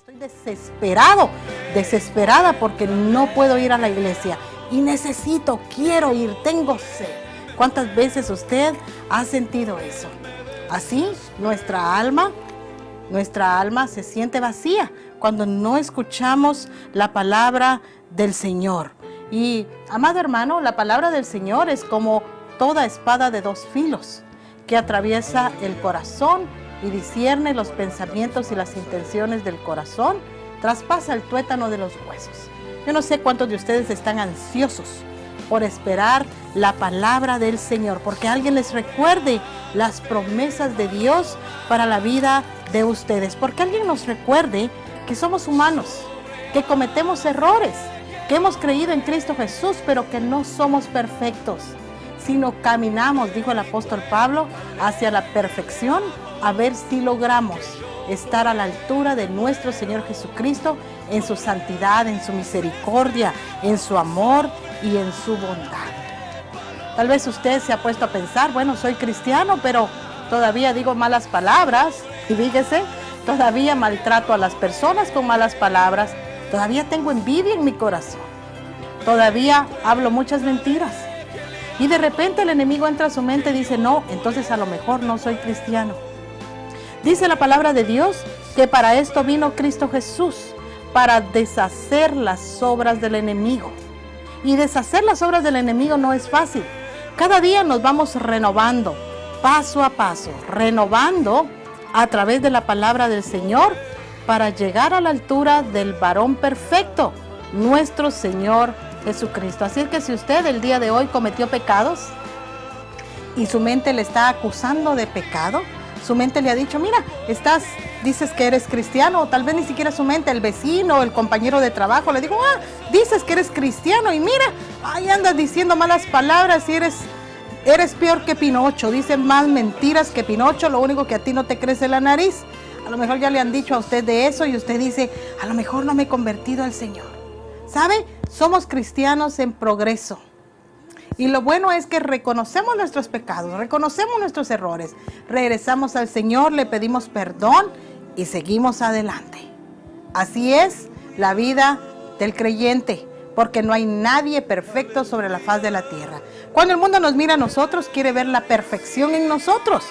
Estoy desesperada porque no puedo ir a la iglesia y quiero ir, tengo sed. ¿Cuántas veces usted ha sentido eso? Así, nuestra alma se siente vacía cuando no escuchamos la palabra del Señor. Y, amado hermano, la palabra del Señor es como toda espada de dos filos que atraviesa el corazón y discierne los pensamientos y las intenciones del corazón, traspasa el tuétano de los huesos. Yo no sé cuántos de ustedes están ansiosos por esperar la palabra del Señor, porque alguien les recuerde las promesas de Dios para la vida de ustedes, porque alguien nos recuerde que somos humanos, que cometemos errores, que hemos creído en Cristo Jesús, pero que no somos perfectos, sino caminamos, dijo el apóstol Pablo, hacia la perfección, a ver si logramos estar a la altura de nuestro Señor Jesucristo en su santidad, en su misericordia, en su amor y en su bondad. Tal vez usted se ha puesto a pensar, bueno, soy cristiano, pero todavía digo malas palabras, y fíjese, todavía maltrato a las personas con malas palabras, todavía tengo envidia en mi corazón, todavía hablo muchas mentiras. Y de repente el enemigo entra a su mente y dice, no, entonces a lo mejor no soy cristiano. Dice la palabra de Dios que para esto vino Cristo Jesús, para deshacer las obras del enemigo. Y deshacer las obras del enemigo no es fácil. Cada día nos vamos renovando, paso a paso, renovando a través de la palabra del Señor para llegar a la altura del varón perfecto, nuestro Señor Jesucristo. Así es que si usted el día de hoy cometió pecados y su mente le está acusando de pecado, su mente le ha dicho, mira, dices que eres cristiano, o tal vez ni siquiera su mente, el vecino, el compañero de trabajo, le digo, dices que eres cristiano y mira, ahí andas diciendo malas palabras y eres peor que Pinocho, dices más mentiras que Pinocho, lo único que a ti no te crece la nariz. A lo mejor ya le han dicho a usted de eso y usted dice, a lo mejor no me he convertido al Señor. ¿Sabe? Somos cristianos en progreso. Y lo bueno es que reconocemos nuestros pecados, reconocemos nuestros errores, regresamos al Señor, le pedimos perdón y seguimos adelante. Así es la vida del creyente, porque no hay nadie perfecto sobre la faz de la tierra. Cuando el mundo nos mira a nosotros, quiere ver la perfección en nosotros,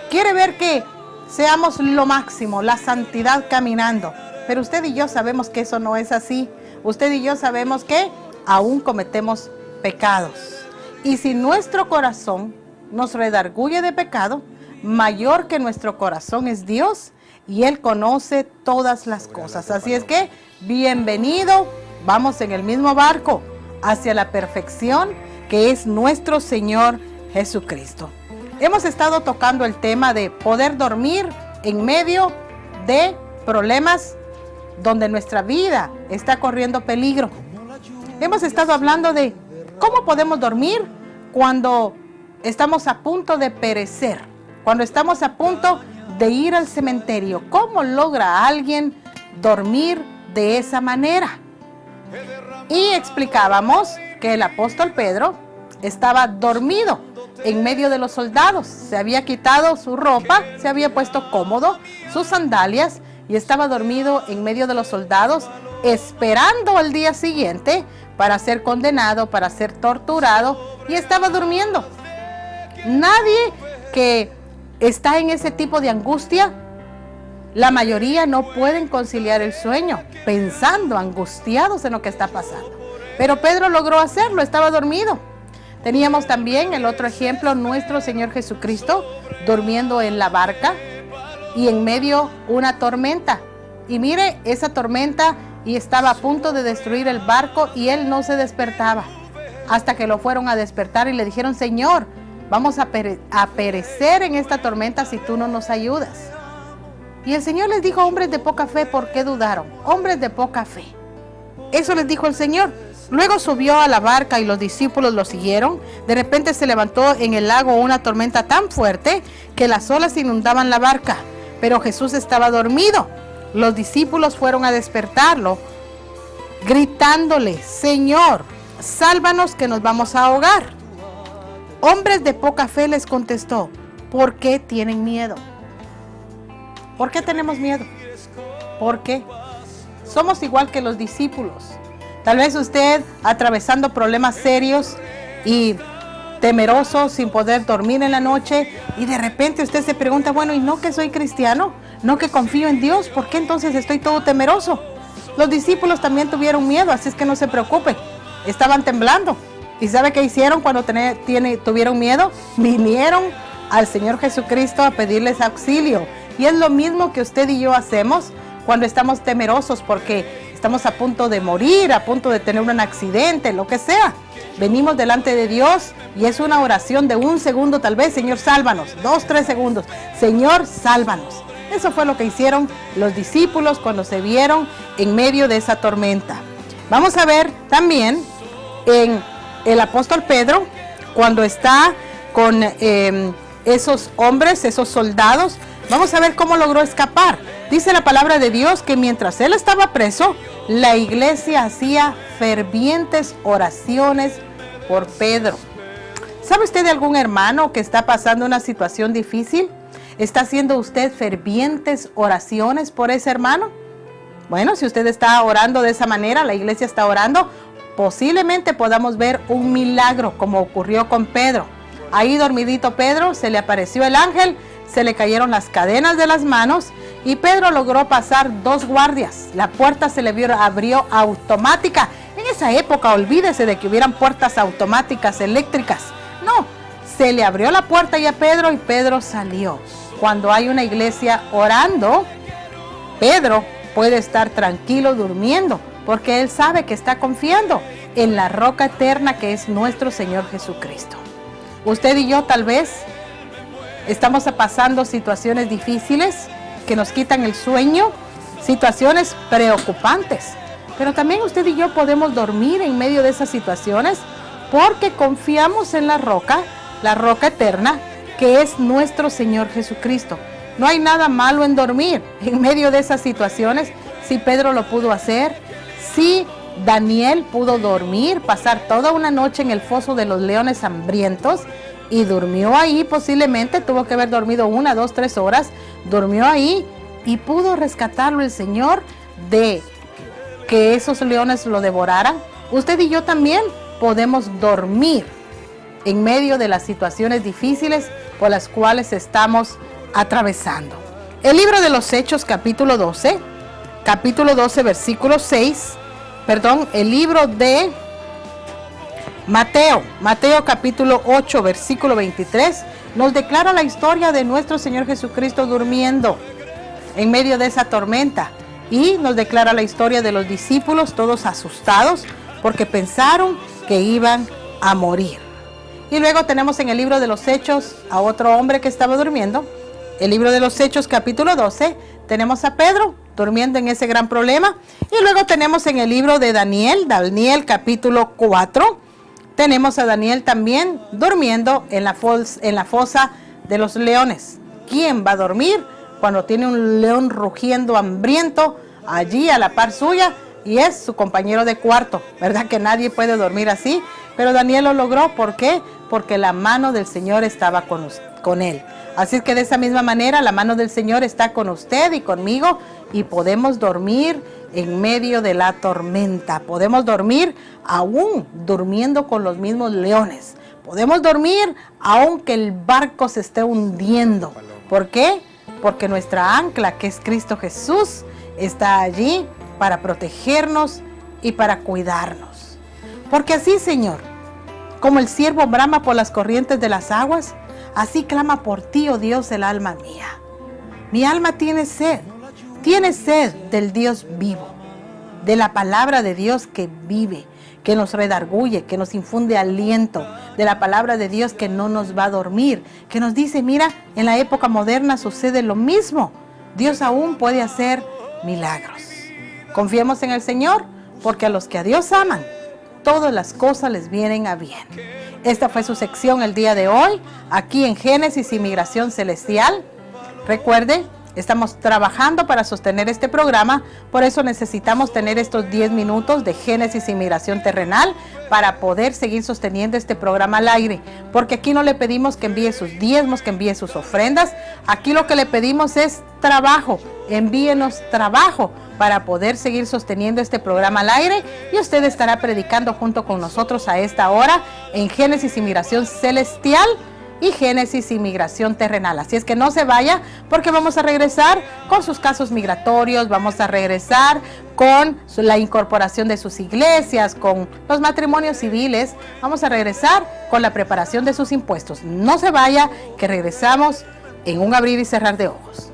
quiere ver que seamos lo máximo, la santidad caminando. Pero usted y yo sabemos que eso no es así. Usted y yo sabemos que aún cometemos pecados. Y si nuestro corazón nos redarguye de pecado, mayor que nuestro corazón es Dios y Él conoce todas las cosas. Así es que, bienvenido, vamos en el mismo barco hacia la perfección que es nuestro Señor Jesucristo. Hemos estado tocando el tema de poder dormir en medio de problemas donde nuestra vida está corriendo peligro. Hemos estado hablando de cómo podemos dormir cuando estamos a punto de perecer, cuando estamos a punto de ir al cementerio. ¿Cómo logra alguien dormir de esa manera? Y explicábamos que el apóstol Pedro estaba dormido en medio de los soldados. Se había quitado su ropa, se había puesto cómodo, sus sandalias, y estaba dormido en medio de los soldados, esperando al día siguiente para ser condenado, para ser torturado, y estaba durmiendo. Nadie que está en ese tipo de angustia, la mayoría no pueden conciliar el sueño, pensando, angustiados en lo que está pasando. Pero Pedro logró hacerlo, estaba dormido. Teníamos también el otro ejemplo, nuestro Señor Jesucristo, durmiendo en la barca y en medio una tormenta. Y mire, esa tormenta, y estaba a punto de destruir el barco y él no se despertaba. Hasta que lo fueron a despertar y le dijeron, Señor, vamos a perecer en esta tormenta si tú no nos ayudas. Y el Señor les dijo, hombres de poca fe, ¿por qué dudaron? Hombres de poca fe. Eso les dijo el Señor. Luego subió a la barca y los discípulos lo siguieron. De repente se levantó en el lago una tormenta tan fuerte que las olas inundaban la barca. Pero Jesús estaba dormido. Los discípulos fueron a despertarlo, gritándole, Señor, sálvanos que nos vamos a ahogar. Hombres de poca fe, les contestó, ¿por qué tienen miedo? ¿Por qué tenemos miedo? ¿Por qué? somos igual que los discípulos. Tal vez usted atravesando problemas serios y temeroso, sin poder dormir en la noche, y de repente usted se pregunta, bueno, ¿y no que soy cristiano? ¿No que confío en Dios? ¿Por qué entonces estoy todo temeroso? Los discípulos también tuvieron miedo, así es que no se preocupe. Estaban temblando. ¿Y sabe qué hicieron cuando tuvieron miedo? Vinieron al Señor Jesucristo a pedirles auxilio. Y es lo mismo que usted y yo hacemos cuando estamos temerosos porque estamos a punto de morir, a punto de tener un accidente, lo que sea. Venimos delante de Dios y es una oración de 1 segundo tal vez. Señor, sálvanos. 2, 3 segundos. Señor, sálvanos. Eso fue lo que hicieron los discípulos cuando se vieron en medio de esa tormenta. Vamos a ver también en el apóstol Pedro, cuando está con esos hombres, esos soldados, vamos a ver cómo logró escapar. Dice la palabra de Dios que mientras él estaba preso, la iglesia hacía fervientes oraciones por Pedro. ¿Sabe usted de algún hermano que está pasando una situación difícil? ¿Está haciendo usted fervientes oraciones por ese hermano? Bueno, si usted está orando de esa manera, la iglesia está orando, posiblemente podamos ver un milagro como ocurrió con Pedro. Ahí dormidito Pedro, se le apareció el ángel, se le cayeron las cadenas de las manos y Pedro logró pasar 2 guardias. La puerta se le abrió automática. En esa época, olvídese de que hubieran puertas automáticas eléctricas. No, se le abrió la puerta y Pedro salió. Cuando hay una iglesia orando, Pedro puede estar tranquilo durmiendo, porque él sabe que está confiando en la roca eterna que es nuestro Señor Jesucristo. Usted y yo tal vez estamos pasando situaciones difíciles que nos quitan el sueño, situaciones preocupantes, pero también usted y yo podemos dormir en medio de esas situaciones porque confiamos en la roca eterna que es nuestro Señor Jesucristo. No hay nada malo en dormir en medio de esas situaciones. Si Pedro lo pudo hacer, si Daniel pudo dormir, pasar toda una noche en el foso de los leones hambrientos y durmió ahí, posiblemente tuvo que haber dormido 1, 2, 3 horas, durmió ahí y pudo rescatarlo el Señor de que esos leones lo devoraran. Usted y yo también podemos dormir en medio de las situaciones difíciles por las cuales estamos atravesando. El libro de los Hechos, capítulo 12, versículo 6, el libro de Mateo, capítulo 8, versículo 23, nos declara la historia de nuestro Señor Jesucristo durmiendo en medio de esa tormenta y nos declara la historia de los discípulos todos asustados porque pensaron que iban a morir. Y luego tenemos en el libro de los Hechos a otro hombre que estaba durmiendo. El libro de los Hechos, capítulo 12, tenemos a Pedro durmiendo en ese gran problema. Y luego tenemos en el libro de Daniel, capítulo 4, tenemos a Daniel también durmiendo en la fosa de los leones. ¿Quién va a dormir cuando tiene un león rugiendo hambriento allí a la par suya? Y es su compañero de cuarto, ¿verdad? Que nadie puede dormir así. Pero Daniel lo logró. ¿Por qué? Porque la mano del Señor estaba con él. Así que de esa misma manera la mano del Señor está con usted y conmigo y podemos dormir en medio de la tormenta. Podemos dormir aún durmiendo con los mismos leones. Podemos dormir aunque el barco se esté hundiendo. ¿Por qué? Porque nuestra ancla, que es Cristo Jesús, está allí para protegernos y para cuidarnos. Porque así, Señor, como el ciervo brama por las corrientes de las aguas, así clama por ti, oh Dios, el alma mía. Mi alma tiene sed del Dios vivo, de la palabra de Dios que vive, que nos redarguye, que nos infunde aliento, de la palabra de Dios que no nos va a dormir, que nos dice, mira, en la época moderna sucede lo mismo. Dios aún puede hacer milagros. Confiemos en el Señor, porque a los que a Dios aman, todas las cosas les vienen a bien. Esta fue su sección el día de hoy, aquí en Génesis y Migración Celestial. Recuerde, estamos trabajando para sostener este programa, por eso necesitamos tener estos 10 minutos de Génesis y Migración Terrenal para poder seguir sosteniendo este programa al aire. Porque aquí no le pedimos que envíe sus diezmos, que envíe sus ofrendas. Aquí lo que le pedimos es trabajo. Envíenos trabajo para poder seguir sosteniendo este programa al aire, y usted estará predicando junto con nosotros a esta hora en Génesis Inmigración Celestial y Génesis Inmigración Terrenal. Así es que no se vaya, porque vamos a regresar con sus casos migratorios, vamos a regresar con la incorporación de sus iglesias, con los matrimonios civiles, vamos a regresar con la preparación de sus impuestos. No se vaya, que regresamos en un abrir y cerrar de ojos.